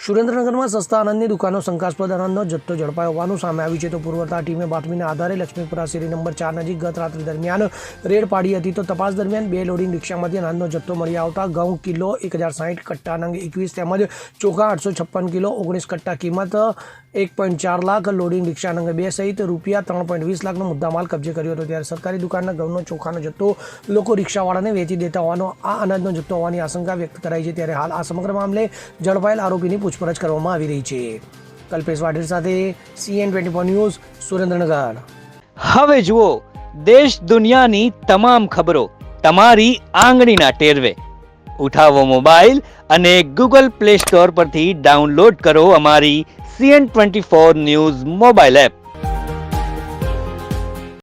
સુરેન્દ્રનગરમાં સસ્તા અનાજની દુકાનો શંકાસ્પદ અનાજનો જથ્થો ઝડપાયો હોવાનું સામે આવ્યું છે. તો પુરવઠા ટીમે બાતમીના આધારે લક્ષ્મીપુરા શેરી નંબર 4 નજીક ગત રાત્રિ દરમિયાન રેડ પાડી હતી. તો તપાસ દરમિયાન 2 લોડિંગ રિક્ષામાંથી અનાજનો જથ્થો મળી આવતા ઘઉં કિલો 1060, કટ્ટા નંગ 21 તેમજ ચોખા 856 કિલો 19 કટ્ટા કિંમત 1.4 લાખ, લોડિંગ રિક્ષા નંગ 2 સહિત રૂપિયા 3.20 લાખનો મુદ્દામાલ કબજે કર્યો હતો. ત્યારે સરકારી દુકાનના ઘઉંનો ચોખાનો જથ્થો લોકો રિક્ષાવાળાને વેચી દેતા હોવાનો આ અનાજનો જથ્થો હોવાની આશંકા વ્યક્ત કરાઈ છે. ત્યારે હાલ આ સમગ્ર મામલે ઝડપાયેલ આરોપીની પૂછપરછ કરવામાં આવી રહી છે. કલ્પેશ વાઢેર સાથે CN24 ન્યૂઝ, સુરેન્દ્રનગર. હવે જુઓ દેશ દુનિયાની તમામ ખબરો તમારી આંગળીના ટેરવે. ઉઠાવો મોબાઈલ અને Google Play Store પરથી ડાઉનલોડ કરો અમારી CN24 ન્યૂઝ મોબાઈલ એપ.